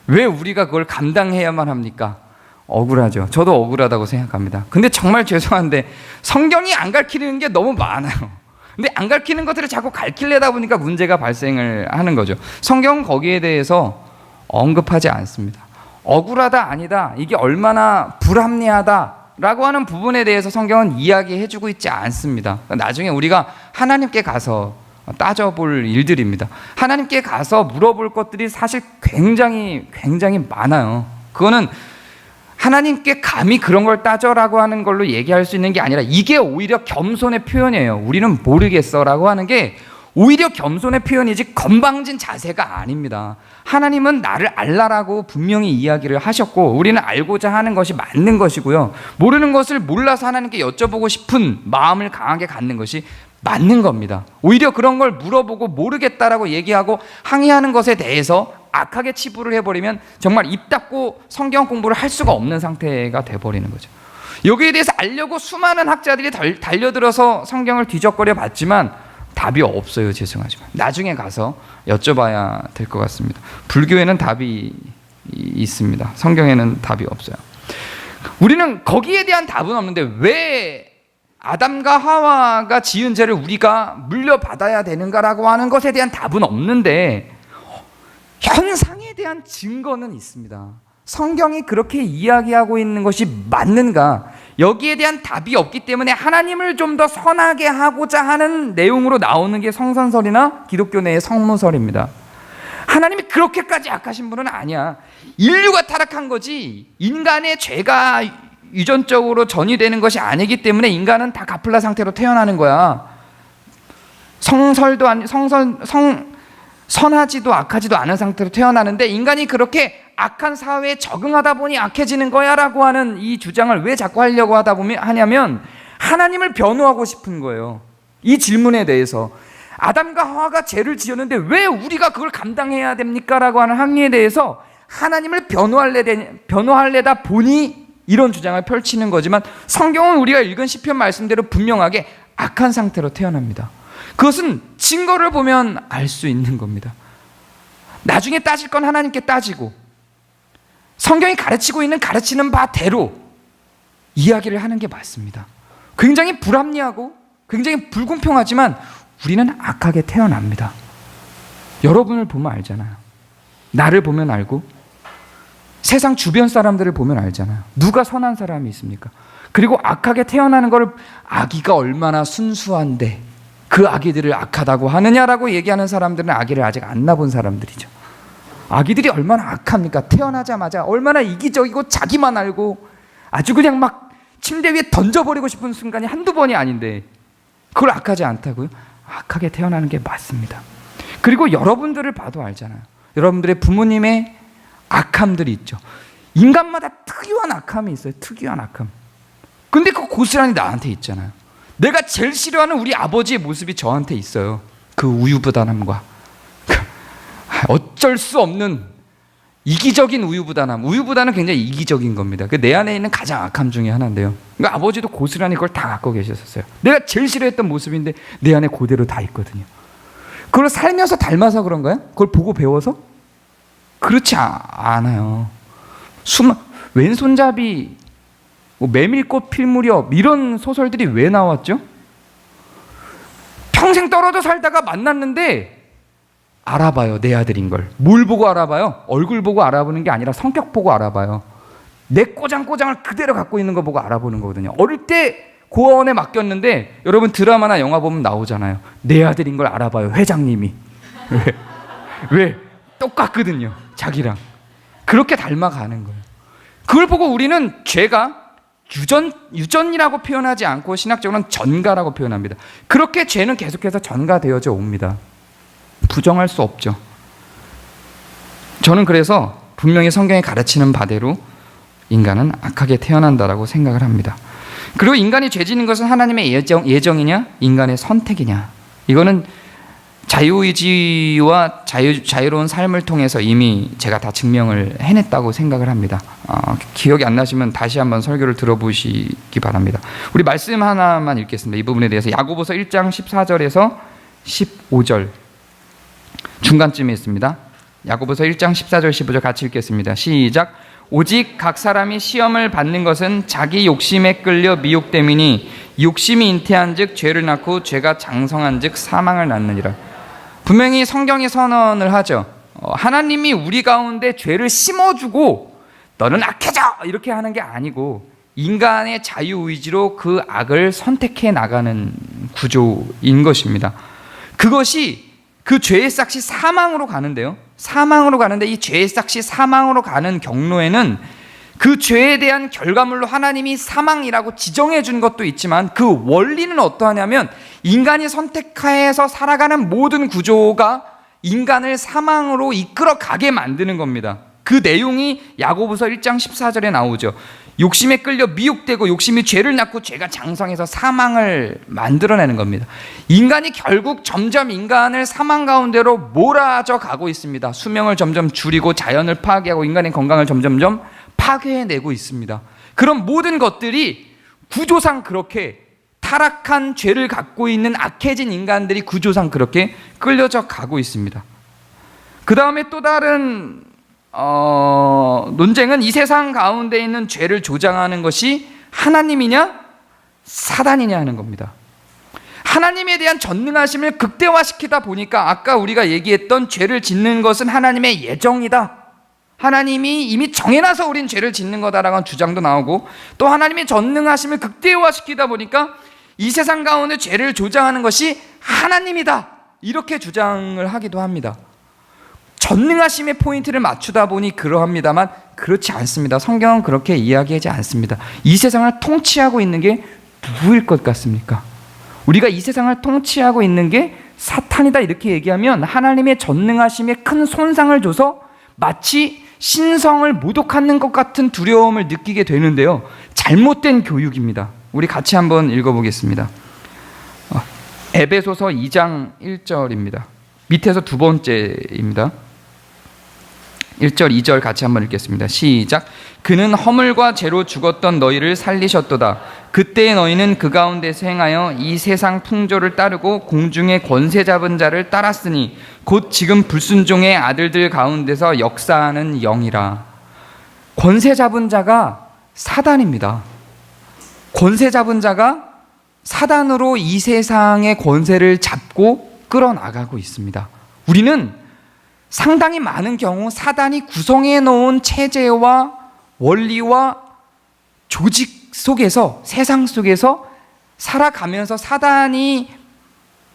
왜 우리가 그걸 감당해야만 합니까? 억울하죠. 저도 억울하다고 생각합니다. 근데 정말 죄송한데 성경이 안 가르치는 게 너무 많아요. 근데 안 가르치는 것들을 자꾸 가르치려다 보니까 문제가 발생을 하는 거죠. 성경은 거기에 대해서 언급하지 않습니다. 억울하다 아니다, 이게 얼마나 불합리하다라고 하는 부분에 대해서 성경은 이야기해주고 있지 않습니다. 나중에 우리가 하나님께 가서 따져볼 일들입니다. 하나님께 가서 물어볼 것들이 사실 굉장히 많아요. 그거는 하나님께 감히 그런 걸 따져라고 하는 걸로 얘기할 수 있는 게 아니라 이게 오히려 겸손의 표현이에요. 우리는 모르겠어라고 하는 게 오히려 겸손의 표현이지 건방진 자세가 아닙니다. 하나님은 나를 알라라고 분명히 이야기를 하셨고 우리는 알고자 하는 것이 맞는 것이고요. 모르는 것을 몰라서 하나님께 여쭤보고 싶은 마음을 강하게 갖는 것이 맞는 겁니다. 오히려 그런 걸 물어보고 모르겠다라고 얘기하고 항의하는 것에 대해서 악하게 치부를 해버리면 정말 입 닫고 성경 공부를 할 수가 없는 상태가 돼버리는 거죠. 여기에 대해서 알려고 수많은 학자들이 달려들어서 성경을 뒤적거려 봤지만 답이 없어요. 죄송하지만 나중에 가서 여쭤봐야 될 것 같습니다. 불교에는 답이 있습니다. 성경에는 답이 없어요. 우리는 거기에 대한 답은 없는데 왜 아담과 하와가 지은 죄를 우리가 물려받아야 되는가라고 하는 것에 대한 답은 없는데 현상에 대한 증거는 있습니다. 성경이 그렇게 이야기하고 있는 것이 맞는가? 여기에 대한 답이 없기 때문에 하나님을 좀 더 선하게 하고자 하는 내용으로 나오는 게 성선설이나 기독교 내의 성모설입니다. 하나님이 그렇게까지 악하신 분은 아니야. 인류가 타락한 거지 인간의 죄가 유전적으로 전이되는 것이 아니기 때문에 인간은 다 가플라 상태로 태어나는 거야. 선하지도 악하지도 않은 상태로 태어나는데 인간이 그렇게 악한 사회에 적응하다 보니 악해지는 거야 라고 하는 이 주장을 왜 자꾸 하려고 하냐면 하나님을 변호하고 싶은 거예요. 이 질문에 대해서 아담과 하와가 죄를 지었는데 왜 우리가 그걸 감당해야 됩니까? 라고 하는 항의에 대해서 하나님을 변호하려다 보니 이런 주장을 펼치는 거지만 성경은 우리가 읽은 시편 말씀대로 분명하게 악한 상태로 태어납니다. 그것은 증거를 보면 알 수 있는 겁니다. 나중에 따질 건 하나님께 따지고 성경이 가르치는 바대로 이야기를 하는 게 맞습니다. 굉장히 불합리하고 굉장히 불공평하지만 우리는 악하게 태어납니다. 여러분을 보면 알잖아요. 나를 보면 알고 세상 주변 사람들을 보면 알잖아요. 누가 선한 사람이 있습니까? 그리고 악하게 태어나는 걸 아기가 얼마나 순수한데 그 아기들을 악하다고 하느냐라고 얘기하는 사람들은 아기를 아직 안 낳아본 사람들이죠. 아기들이 얼마나 악합니까? 태어나자마자 얼마나 이기적이고 자기만 알고 아주 그냥 막 침대 위에 던져버리고 싶은 순간이 한두 번이 아닌데 그걸 악하지 않다고요? 악하게 태어나는 게 맞습니다. 그리고 여러분들을 봐도 알잖아요. 여러분들의 부모님의 악함들이 있죠. 인간마다 특유한 악함이 있어요. 특유한 악함. 근데 그 고스란히 나한테 있잖아요. 내가 제일 싫어하는 우리 아버지의 모습이 저한테 있어요. 그 우유부단함과 어쩔 수 없는 이기적인 우유부단함. 우유부단은 굉장히 이기적인 겁니다. 내 안에 있는 가장 악함 중에 하나인데요. 그러니까 아버지도 고스란히 그걸 다 갖고 계셨어요. 내가 제일 싫어했던 모습인데 내 안에 그대로 다 있거든요. 그걸 살면서 닮아서 그런가요? 그걸 보고 배워서? 그렇지 않아요. 왼손잡이, 메밀꽃 필 무렵 이런 소설들이 왜 나왔죠? 평생 떨어져 살다가 만났는데 알아봐요. 내 아들인 걸. 뭘 보고 알아봐요? 얼굴 보고 알아보는 게 아니라 성격 보고 알아봐요. 내 꼬장꼬장을 그대로 갖고 있는 거 보고 알아보는 거거든요. 어릴 때 고아원에 맡겼는데 여러분 드라마나 영화 보면 나오잖아요. 내 아들인 걸 알아봐요. 회장님이. 왜? 똑같거든요. 자기랑. 그렇게 닮아가는 거예요. 그걸 보고 우리는 죄가 유전이라고 표현하지 않고 신학적으로는 전가라고 표현합니다. 그렇게 죄는 계속해서 전가되어져 옵니다. 부정할 수 없죠. 저는 그래서 분명히 성경이 가르치는 바대로 인간은 악하게 태어난다라고 생각을 합니다. 그리고 인간이 죄 짓는 것은 하나님의 예정이냐 인간의 선택이냐, 이거는 자유의지와 자유로운 삶을 통해서 이미 제가 다 증명을 해냈다고 생각을 합니다. 기억이 안 나시면 다시 한번 설교를 들어보시기 바랍니다. 우리 말씀 하나만 읽겠습니다. 이 부분에 대해서 야고보서 1장 14절에서 15절 중간쯤에 있습니다. 야고보서 1장 14절 15절 같이 읽겠습니다. 시작. 오직 각 사람이 시험을 받는 것은 자기 욕심에 끌려 미혹됨이니 욕심이 잉태한 즉 죄를 낳고 죄가 장성한 즉 사망을 낳느니라. 분명히 성경이 선언을 하죠. 하나님이 우리 가운데 죄를 심어주고 너는 악해져 이렇게 하는 게 아니고 인간의 자유의지로 그 악을 선택해 나가는 구조인 것입니다. 그것이 그 죄의 싹이 사망으로 가는데요. 사망으로 가는데 이 죄의 싹이 사망으로 가는 경로에는 그 죄에 대한 결과물로 하나님이 사망이라고 지정해 준 것도 있지만 그 원리는 어떠하냐면 인간이 선택해서 살아가는 모든 구조가 인간을 사망으로 이끌어 가게 만드는 겁니다. 그 내용이 야고보서 1장 14절에 나오죠. 욕심에 끌려 미혹되고 욕심이 죄를 낳고 죄가 장성해서 사망을 만들어내는 겁니다. 인간이 결국 점점 인간을 사망 가운데로 몰아져 가고 있습니다. 수명을 점점 줄이고 자연을 파괴하고 인간의 건강을 점점점 파괴해내고 있습니다. 그런 모든 것들이 구조상 그렇게 타락한 죄를 갖고 있는 악해진 인간들이 구조상 그렇게 끌려져 가고 있습니다. 그 다음에 또 다른 논쟁은 이 세상 가운데 있는 죄를 조장하는 것이 하나님이냐 사단이냐 하는 겁니다. 하나님에 대한 전능하심을 극대화시키다 보니까 아까 우리가 얘기했던 죄를 짓는 것은 하나님의 예정이다, 하나님이 이미 정해놔서 우린 죄를 짓는 거다라는 주장도 나오고, 또 하나님의 전능하심을 극대화시키다 보니까 이 세상 가운데 죄를 조장하는 것이 하나님이다 이렇게 주장을 하기도 합니다. 전능하심의 포인트를 맞추다 보니 그러합니다만 그렇지 않습니다. 성경은 그렇게 이야기하지 않습니다. 이 세상을 통치하고 있는 게 누구일 것 같습니까? 우리가 이 세상을 통치하고 있는 게 사탄이다 이렇게 얘기하면 하나님의 전능하심에 큰 손상을 줘서 마치 신성을 모독하는 것 같은 두려움을 느끼게 되는데요. 잘못된 교육입니다. 우리 같이 한번 읽어보겠습니다. 에베소서 2장 1절입니다. 밑에서 두 번째입니다. 1절 2절 같이 한번 읽겠습니다. 시작. 그는 허물과 죄로 죽었던 너희를 살리셨도다. 그때의 너희는 그 가운데서 행하여 이 세상 풍조를 따르고 공중의 권세 잡은 자를 따랐으니 곧 지금 불순종의 아들들 가운데서 역사하는 영이라. 권세 잡은 자가 사단입니다. 권세 잡은 자가 사단으로 이 세상의 권세를 잡고 끌어나가고 있습니다. 우리는 상당히 많은 경우 사단이 구성해 놓은 체제와 원리와 조직 속에서, 세상 속에서 살아가면서 사단이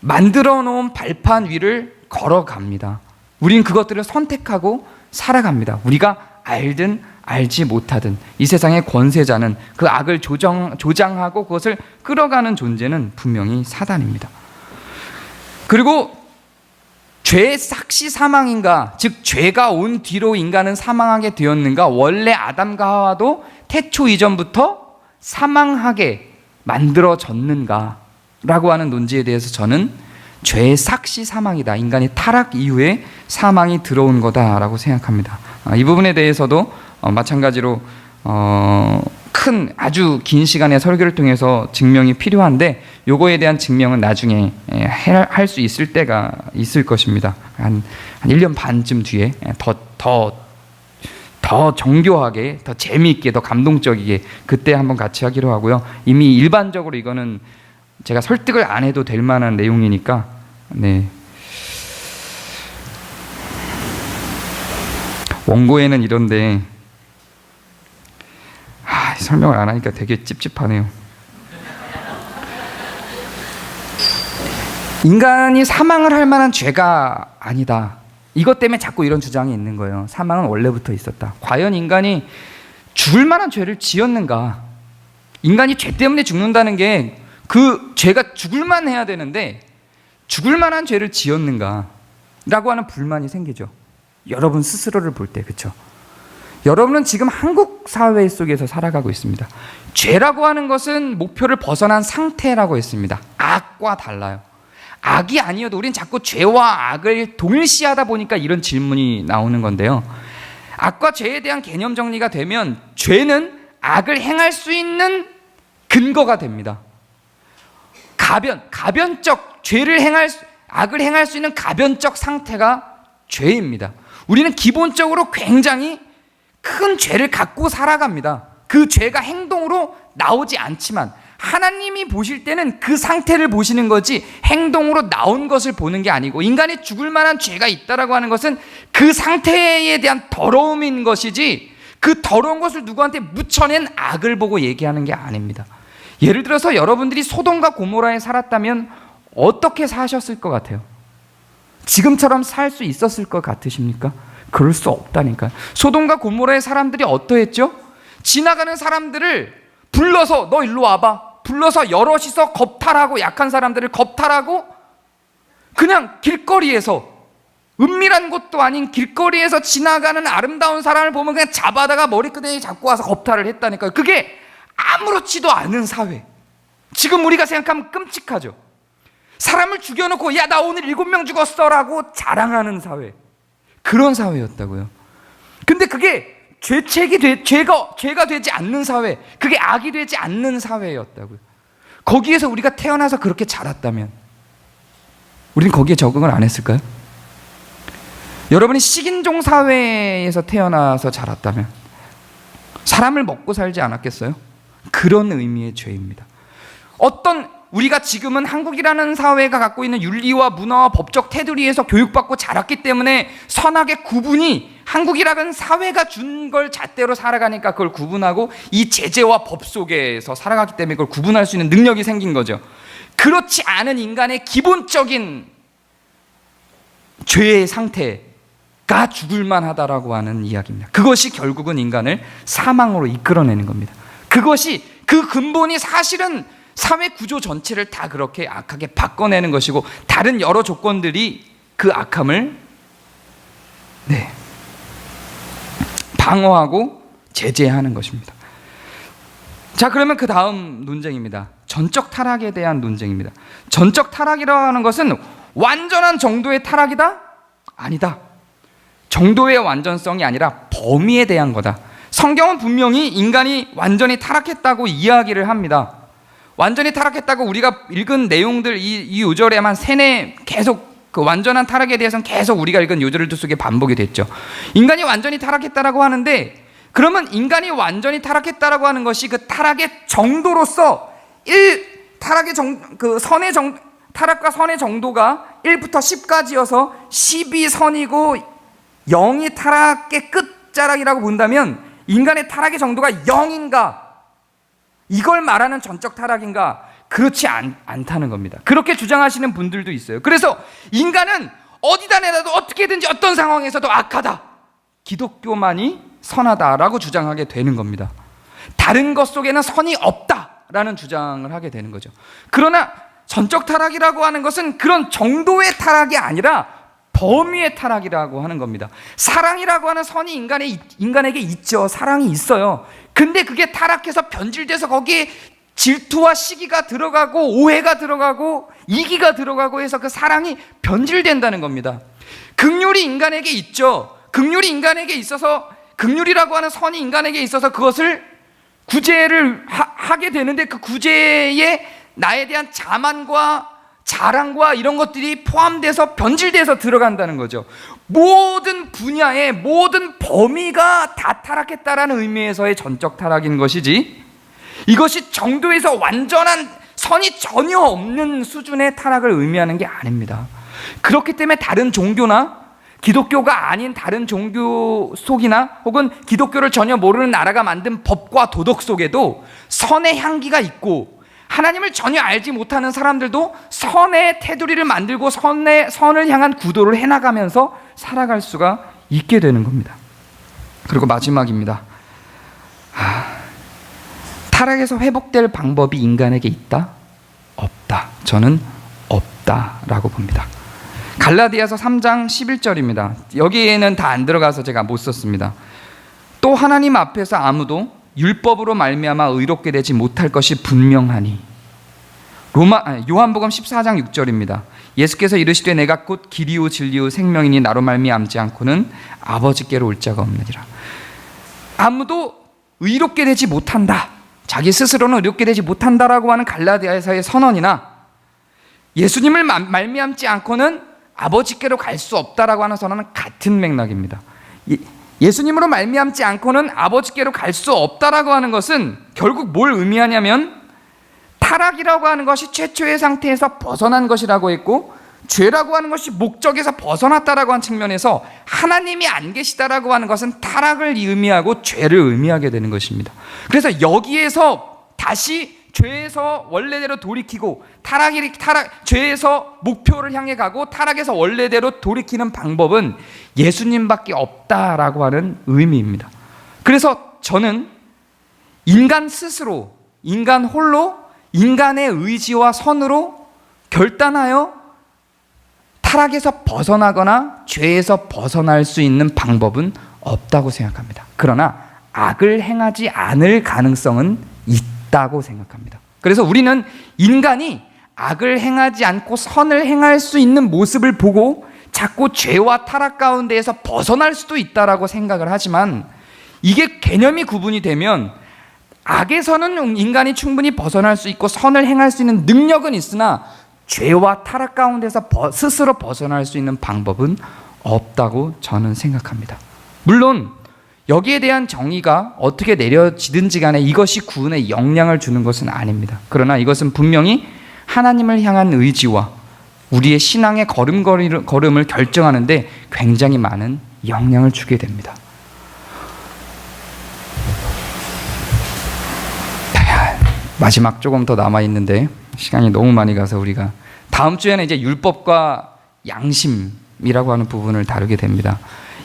만들어 놓은 발판 위를 걸어갑니다. 우린 그것들을 선택하고 살아갑니다. 우리가 알든 알지 못하든 이 세상의 권세자는 그 악을 조장하고 그것을 끌어가는 존재는 분명히 사단입니다. 그리고 죄의 싹시 사망인가, 즉 죄가 온 뒤로 인간은 사망하게 되었는가, 원래 아담과 하와도 태초 이전부터 사망하게 만들어졌는가 라고 하는 논지에 대해서 저는 죄의 싹시 사망이다, 인간의 타락 이후에 사망이 들어온 거다라고 생각합니다. 이 부분에 대해서도 마찬가지로 큰 아주 긴 시간의 설교를 통해서 증명이 필요한데 요거에 대한 증명은 나중에 할 수 있을 때가 있을 것입니다. 한 1년 반쯤 뒤에 더 정교하게, 더 재미있게, 더 감동적이게 그때 한번 같이 하기로 하고요. 이미 일반적으로 이거는 제가 설득을 안 해도 될 만한 내용이니까, 네. 원고에는 이런데 설명을 안 하니까 되게 찝찝하네요. 인간이 사망을 할 만한 죄가 아니다. 이것 때문에 자꾸 이런 주장이 있는 거예요. 사망은 원래부터 있었다. 과연 인간이 죽을 만한 죄를 지었는가? 인간이 죄 때문에 죽는다는 게 그 죄가 죽을만 해야 되는데 죽을 만한 죄를 지었는가? 라고 하는 불만이 생기죠. 여러분 스스로를 볼 때, 그렇죠? 여러분은 지금 한국 사회 속에서 살아가고 있습니다. 죄라고 하는 것은 목표를 벗어난 상태라고 했습니다. 악과 달라요. 악이 아니어도 우린 자꾸 죄와 악을 동일시하다 보니까 이런 질문이 나오는 건데요. 악과 죄에 대한 개념 정리가 되면 죄는 악을 행할 수 있는 근거가 됩니다. 가변적 악을 행할 수 있는 가변적 상태가 죄입니다. 우리는 기본적으로 굉장히 큰 죄를 갖고 살아갑니다. 그 죄가 행동으로 나오지 않지만 하나님이 보실 때는 그 상태를 보시는 거지 행동으로 나온 것을 보는 게 아니고, 인간이 죽을 만한 죄가 있다라고 하는 것은 그 상태에 대한 더러움인 것이지 그 더러운 것을 누구한테 묻혀낸 악을 보고 얘기하는 게 아닙니다. 예를 들어서 여러분들이 소돔과 고모라에 살았다면 어떻게 사셨을 것 같아요? 지금처럼 살 수 있었을 것 같으십니까? 그럴 수 없다니까요. 소돔과 고모라의 사람들이 어떠했죠? 지나가는 사람들을 불러서 너 일로 와봐, 불러서 여럿이서 겁탈하고, 약한 사람들을 겁탈하고 그냥 길거리에서, 은밀한 곳도 아닌 길거리에서 지나가는 아름다운 사람을 보면 그냥 잡아다가 머리끄댕이 잡고 와서 겁탈을 했다니까요. 그게 아무렇지도 않은 사회. 지금 우리가 생각하면 끔찍하죠. 사람을 죽여놓고 야 나 오늘 7명 죽었어 라고 자랑하는 사회, 그런 사회였다고요. 근데 그게 죄가 되지 않는 사회, 그게 악이 되지 않는 사회였다고요. 거기에서 우리가 태어나서 그렇게 자랐다면 우리는 거기에 적응을 안 했을까요? 여러분이 식인종 사회에서 태어나서 자랐다면 사람을 먹고 살지 않았겠어요? 그런 의미의 죄입니다. 우리가 지금은 한국이라는 사회가 갖고 있는 윤리와 문화와 법적 테두리에서 교육받고 자랐기 때문에 선악의 구분이, 한국이라는 사회가 준 걸 잣대로 살아가니까 그걸 구분하고 이 제재와 법 속에서 살아갔기 때문에 그걸 구분할 수 있는 능력이 생긴 거죠. 그렇지 않은 인간의 기본적인 죄의 상태가 죽을만 하다라고 하는 이야기입니다. 그것이 결국은 인간을 사망으로 이끌어내는 겁니다. 그것이, 그 근본이 사실은 사회 구조 전체를 다 그렇게 악하게 바꿔내는 것이고, 다른 여러 조건들이 그 악함을 방어하고 제재하는 것입니다. 자, 그러면 그 다음 논쟁입니다. 전적 타락에 대한 논쟁입니다. 전적 타락이라고 하는 것은 완전한 정도의 타락이다? 아니다. 정도의 완전성이 아니라 범위에 대한 거다. 성경은 분명히 인간이 완전히 타락했다고 이야기를 합니다. 완전히 타락했다고 우리가 읽은 내용들, 이 요절에만 계속 그 완전한 타락에 대해서는 계속 우리가 읽은 요절들 속에 반복이 됐죠. 인간이 완전히 타락했다라고 하는데, 그러면 인간이 완전히 타락했다라고 하는 것이 그 타락의 정도로서 타락과 선의 정도가 1부터 10까지여서 10이 선이고 0이 타락의 끝자락이라고 본다면 인간의 타락의 정도가 0인가? 이걸 말하는 전적 타락인가? 그렇지 않다는 겁니다. 그렇게 주장하시는 분들도 있어요. 그래서 인간은 어디다 내놔도 어떻게든지 어떤 상황에서도 악하다, 기독교만이 선하다라고 주장하게 되는 겁니다. 다른 것 속에는 선이 없다라는 주장을 하게 되는 거죠. 그러나 전적 타락이라고 하는 것은 그런 정도의 타락이 아니라 범위의 타락이라고 하는 겁니다. 사랑이라고 하는 선이 인간에게 있죠. 사랑이 있어요. 근데 그게 타락해서 변질돼서 거기에 질투와 시기가 들어가고 오해가 들어가고 이기가 들어가고 해서 그 사랑이 변질된다는 겁니다. 긍휼이 인간에게 있죠. 긍휼이 인간에게 있어서, 긍휼이라고 하는 선이 인간에게 있어서 그것을 구제를 하게 되는데, 그 구제에 나에 대한 자만과 자랑과 이런 것들이 포함돼서 변질돼서 들어간다는 거죠. 모든 분야의 모든 범위가 다 타락했다라는 의미에서의 전적 타락인 것이지, 이것이 정도에서 완전한 선이 전혀 없는 수준의 타락을 의미하는 게 아닙니다. 그렇기 때문에 다른 종교나 기독교가 아닌 다른 종교 속이나 혹은 기독교를 전혀 모르는 나라가 만든 법과 도덕 속에도 선의 향기가 있고, 하나님을 전혀 알지 못하는 사람들도 선의 테두리를 만들고 선을 향한 구도를 해나가면서 살아갈 수가 있게 되는 겁니다. 그리고 마지막입니다. 타락에서 회복될 방법이 인간에게 있다? 없다. 저는 없다라고 봅니다. 갈라디아서 3장 11절입니다. 여기에는 다 안 들어가서 제가 못 썼습니다. 또 하나님 앞에서 아무도 율법으로 말미암아 의롭게 되지 못할 것이 분명하니. 요한복음 14장 6절입니다. 예수께서 이르시되 내가 곧 길이요 진리요 생명이니 나로 말미암지 않고는 아버지께로 올 자가 없느니라. 아무도 의롭게 되지 못한다, 자기 스스로는 의롭게 되지 못한다라고 하는 갈라디아서의 선언이나, 예수님을 말미암지 않고는 아버지께로 갈 수 없다라고 하는 선언은 같은 맥락입니다. 예수님으로 말미암지 않고는 아버지께로 갈 수 없다라고 하는 것은 결국 뭘 의미하냐면, 타락이라고 하는 것이 최초의 상태에서 벗어난 것이라고 했고, 죄라고 하는 것이 목적에서 벗어났다라고 하는 측면에서 하나님이 안 계시다라고 하는 것은 타락을 의미하고 죄를 의미하게 되는 것입니다. 그래서 여기에서 다시 죄에서 원래대로 돌이키고, 죄에서 목표를 향해 가고 타락에서 원래대로 돌이키는 방법은 예수님밖에 없다라고 하는 의미입니다. 그래서 저는 인간 스스로, 인간 홀로, 인간의 의지와 선으로 결단하여 타락에서 벗어나거나 죄에서 벗어날 수 있는 방법은 없다고 생각합니다. 그러나 악을 행하지 않을 가능성은 있다고 생각합니다. 그래서 우리는 인간이 악을 행하지 않고 선을 행할 수 있는 모습을 보고 자꾸 죄와 타락 가운데에서 벗어날 수도 있다라고 생각을 하지만, 이게 개념이 구분이 되면 악에서는 인간이 충분히 벗어날 수 있고 선을 행할 수 있는 능력은 있으나 죄와 타락 가운데서 스스로 벗어날 수 있는 방법은 없다고 저는 생각합니다. 물론 여기에 대한 정의가 어떻게 내려지든지 간에 이것이 구원에 영향을 주는 것은 아닙니다. 그러나 이것은 분명히 하나님을 향한 의지와 우리의 신앙의 걸음을 결정하는데 굉장히 많은 영향을 주게 됩니다. 마지막 조금 더 남아있는데 시간이 너무 많이 가서 우리가 다음 주에는 이제 율법과 양심이라고 하는 부분을 다루게 됩니다.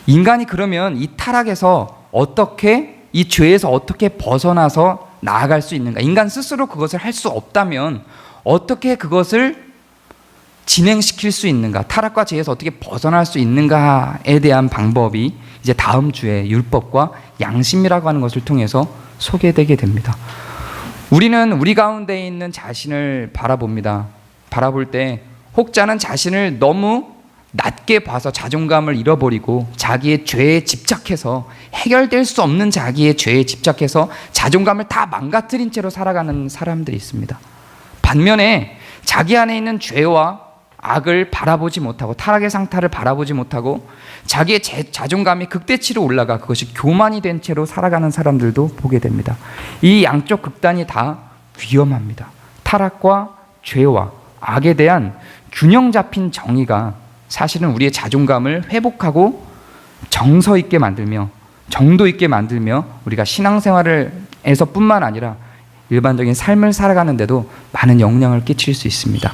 인간이 그러면 이 타락에서 어떻게, 이 죄에서 어떻게 벗어나서 나아갈 수 있는가? 인간 스스로 그것을 할 수 없다면 어떻게 그것을 진행시킬 수 있는가? 타락과 죄에서 어떻게 벗어날 수 있는가에 대한 방법이 이제 다음 주에 율법과 양심이라고 하는 것을 통해서 소개되게 됩니다. 우리는 우리 가운데 있는 자신을 바라봅니다. 바라볼 때 혹자는 자신을 너무 낮게 봐서 자존감을 잃어버리고 자기의 죄에 집착해서 해결될 수 없는 자기의 죄에 집착해서 자존감을 다 망가뜨린 채로 살아가는 사람들이 있습니다. 반면에 자기 안에 있는 죄와 악을 바라보지 못하고 타락의 상태를 바라보지 못하고 자기의 자존감이 극대치로 올라가 그것이 교만이 된 채로 살아가는 사람들도 보게 됩니다. 이 양쪽 극단이 다 위험합니다. 타락과 죄와 악에 대한 균형 잡힌 정의가 사실은 우리의 자존감을 회복하고 정서 있게 만들며 정도 있게 만들며 우리가 신앙생활에서 뿐만 아니라 일반적인 삶을 살아가는데도 많은 영향을 끼칠 수 있습니다.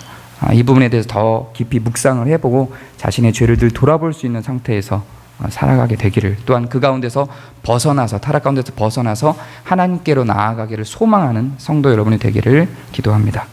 이 부분에 대해서 더 깊이 묵상을 해보고 자신의 죄를 늘 돌아볼 수 있는 상태에서 살아가게 되기를, 또한 그 가운데서 벗어나서 타락 가운데서 벗어나서 하나님께로 나아가기를 소망하는 성도 여러분이 되기를 기도합니다.